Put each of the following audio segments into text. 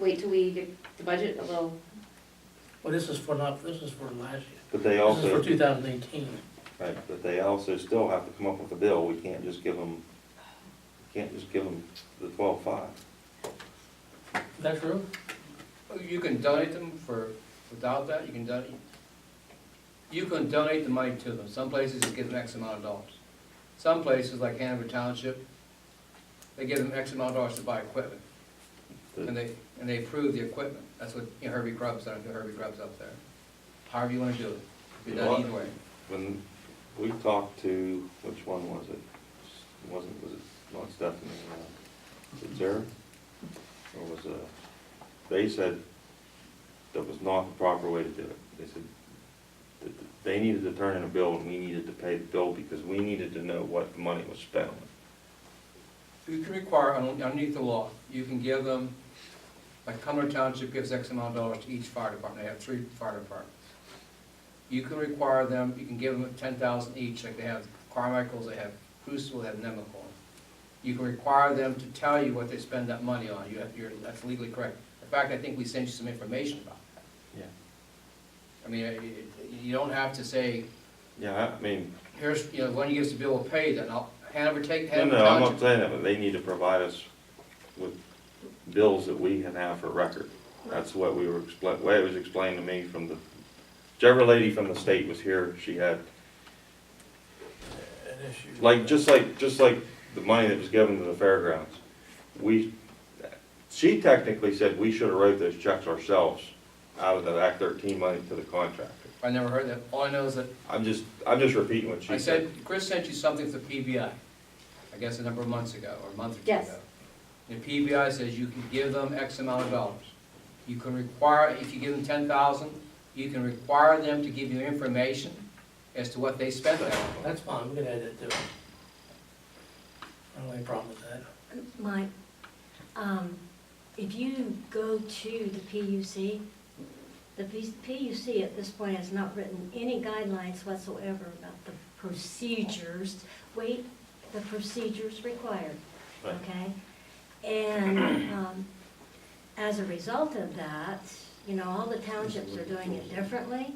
wait till we get the budget a little, Well, this is for last year. But they This is for also, 2018. right, but they also still have to come up with a bill. We can't just give them, the 12.5. Is that true? You can donate them without that, you can donate the money to them. Some places you give them X amount of dollars. Some places, like Hanover Township, they give them X amount of dollars to buy equipment. And they approve the equipment. That's what Herbie Grubb's done, Herbie Grubb's up there. However you wanna do it, be done either way. When we talked to, which one was it? Was it not Stephanie? Was it Sarah? Or was it, they said that was not the proper way to do it. They said that they needed to turn in a bill and we needed to pay the bill because we needed to know what the money was spent on. You can require, underneath the law, you can give them, like Cumberland Township gives X amount of dollars to each fire department, they have 3 fire departments. You can require them, you can give them 10,000 each, like they have Carmichael's, they have Crucible, they have Nemacolin. You can require them to tell you what they spend that money on, that's legally correct. In fact, I think we sent you some information about that. Yeah. I mean, you don't have to say, Yeah, I mean, here's, when you give us the bill, we'll pay that. Now, Hanover no, Township. I'm not saying that, but they need to provide us with bills that we can have for record. That's what we were way it was explained to me from whichever lady from the state was here, she had, An issue. just like the money that was given to the fairgrounds. She technically said we should have wrote those checks ourselves out of the Act 13 money to the contractor. I never heard that. All I know is that I'm just repeating what she I said. said, Chris sent you something for PBI, I guess a number of months ago, or a month or two Yes. ago. And PBI says you can give them X amount of dollars. You can require, if you give them 10,000, you can require them to give you information as to what they spent that on. That's fine, we can add that to it. I don't have any problem with that. Mike, if you go to the PUC, the PUC at this point has not written any guidelines whatsoever about the procedures, the procedures required, Right. okay? And as a result of that, all the townships are doing it differently.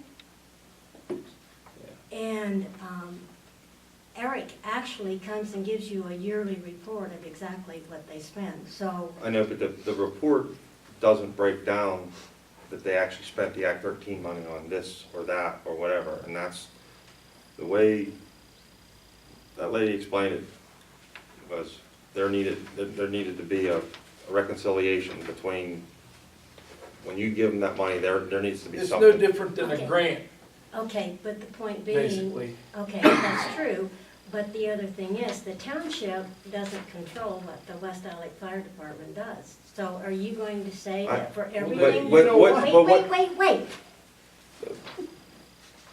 And Eric actually comes and gives you a yearly report of exactly what they spend, so. I know, but the report doesn't break down that they actually spent the Act 13 money on this or that or whatever, and that's the way that lady explained it was there needed to be a reconciliation between when you give them that money, there needs to be It's something. no different than a Okay. grant, Okay, but the point being, basically. okay, that's true, but the other thing is, the township doesn't control what the West Alec Fire Department does. So are you going to say that for everything? Wait.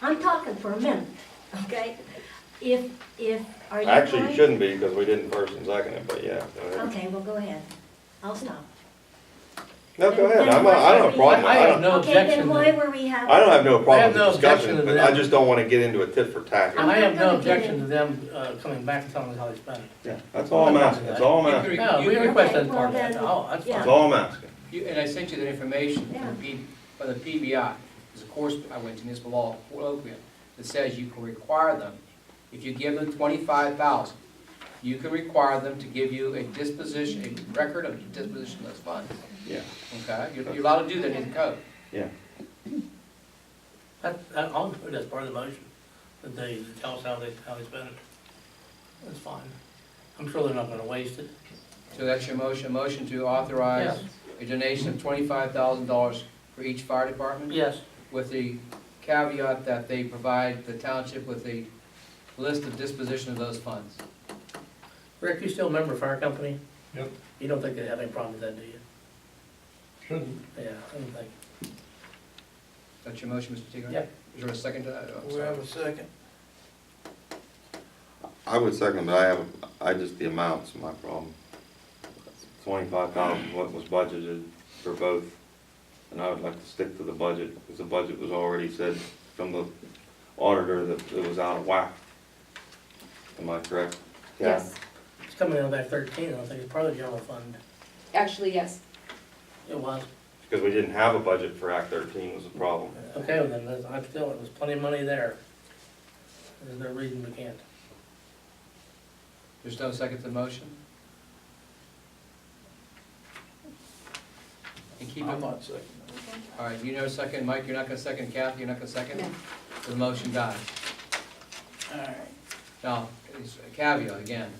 I'm talking for a minute, okay? Are you Actually, going- you shouldn't be, because we didn't first and second it, but yeah. Go ahead. Okay, well, go ahead. I'll stop. No, go ahead. Then I don't why have are a we problem. I have no Okay, then objection. why were we having? I don't have no I problem have with no the discussion, objection to but I that. just don't want to get into a tit for tat. I'm I have not no gonna get objection in. to them coming back and telling us how they spend it. Yeah, that's all I'm asking, that's all I'm asking, No, we You- request Okay, that part of well that. then, Oh, that's yeah. fine. that's all I'm asking. And I sent you the information Yeah. from the PBI. There's a course I went to, municipal law colloquium, that says you can require them, if you give them 25,000, you can require them to give you a record of the disposition of those funds. Yeah, Okay? You're allowed to do that in the code. yeah. I'll include that as part of the motion, that they tell us how they spend it. That's fine. I'm sure they're not gonna waste it. So that's your motion to authorize a donation of $25,000 for each fire department? Yes. With the caveat that they provide the township with a list of disposition of those funds. Rick, you still a member of fire company? Yep. You don't think they have any problem with that, do you? Shouldn't. Yeah, I don't think. That's your motion, Mr. Teagle? Yep. Is there a second to that? Oh, I'm We sorry. have a second. I would second, but I just, the amount's my problem. 25,000, what was budgeted for both, and I would like to stick to the budget, because the budget was already said from the auditor that it was out of whack. Am I correct? Yeah. yes, It's coming out of Act 13, I don't think it's part of the general fund. actually, yes. It was. Because we didn't have a budget for Act 13 was the problem. Okay, well then, I'm still, there's plenty of money there. There's no reason we can't. There's no second to the motion? And keep it, I'm not second. all right, you know second, Mike, you're not gonna second, Kathy, you're not gonna second? No. So the motion dies. All right. Now, it's a caveat again.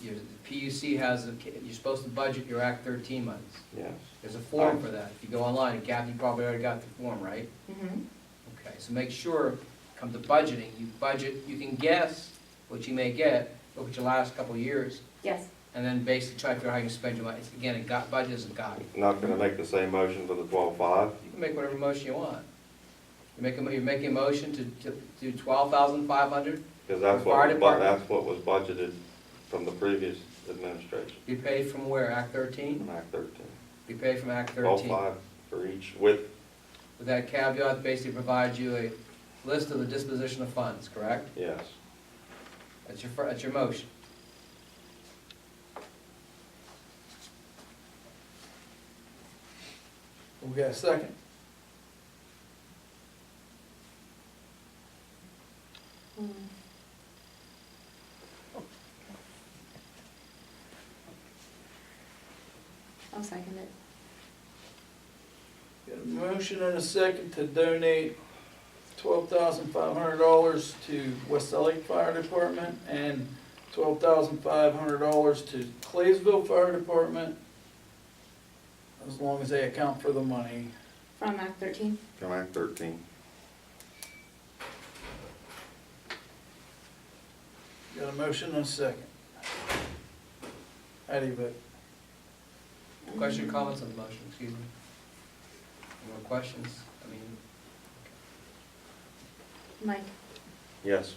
The PUC has, you're supposed to budget your Act 13 monies. Yes. There's a form for that. If you go online, and Kathy probably already got the form, right? Mm-hmm. Okay, so make sure, come to budgeting, you budget, you can guess what you may get, look at your last couple of years, Yes. and then basically try to figure out how you can spend your money. Again, budget is a guide. Not gonna make the same motion for the 12.5. You can make whatever motion you want. You're making a motion to do 12,500, Because that's Fire what, department? that's what was budgeted from the previous administration, be paid from where, Act 13? from Act 13. Be paid from Act 13. 12.5 for each, with, With that caveat, basically provides you a list of the disposition of funds, correct? yes. That's your motion. We got a second? I'll second it. Got a motion and a second to donate $12,500 to West Lake Fire Department and $12,500 to Claysville Fire Department, as long as they account for the money. From Act 13? From Act 13. Got a motion and a second. How do you vote? Question or comments on the motion, excuse me? Any more questions? I mean, Mike? Yes.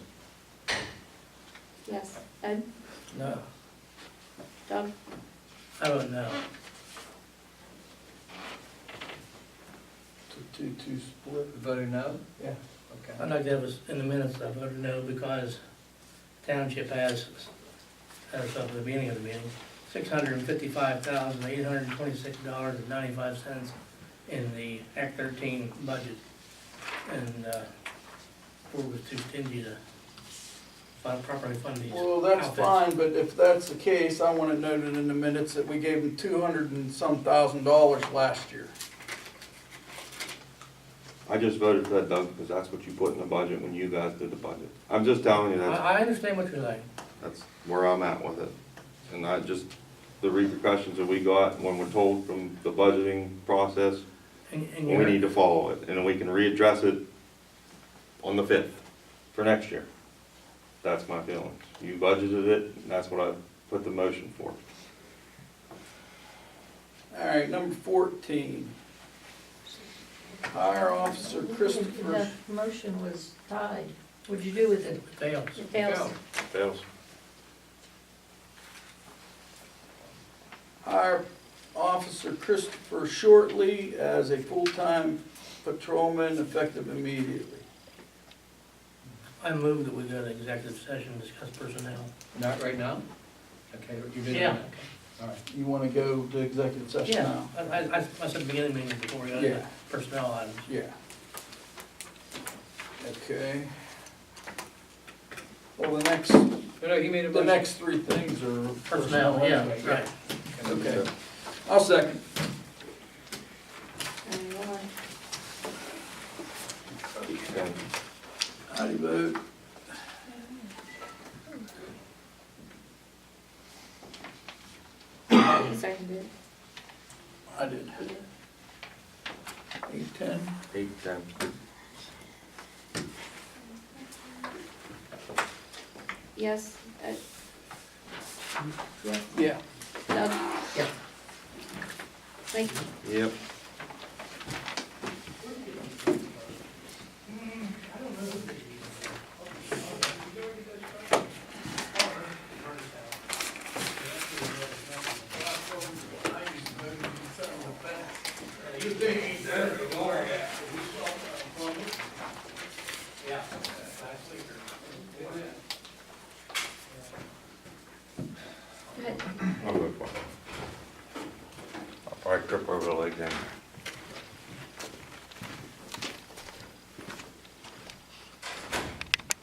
Yes. Ed? No. Doug? I don't know. It's a 2-2 split. voted no? Yeah. Okay. I'd like to have us, in the minutes, I voted no because Township has, as of the beginning of the meeting, $655,826.95 in the Act 13 budget. And we was too stingy to properly fund these Well, that's outfits. fine, but if that's the case, I want it noted in the minutes that we gave them $200 and some thousand last year. I just voted for that, Doug, because that's what you put in the budget when you guys did the budget. I'm just telling you that's, I understand what you're saying. that's where I'm at with it. And I just, the repercussions that we got when we're told from the budgeting process, And we you're, need to follow it. And then we can readdress it on the 5th for next year. That's my feelings. You budgeted it, and that's what I put the motion for. All right, number 14. Hire Officer Christopher, The motion was tied. What'd you do with it? fails. It fails. Fails. hire Officer Christopher Shortley as a full-time patrolman effective immediately. I move that we go to executive session, and discuss personnel. Not right now? Okay, you did. Yeah. Okay. All right. You want to go to executive session Yeah, now? I said the beginning meeting before we got Yeah. to personnel items. Yeah. Okay. Well, the next, No, you made a the motion. next three things are Personnel, yeah, anyway. right. Okay. I'll second. And one more. Okay. How do you vote? You seconded. I did. You did. 8:10. 8:10. Yes. Ed? Yes. Yeah. Doug? Yeah. Mike? Yep. Go ahead. I'll vote for it. I'll probably trip over the leg then.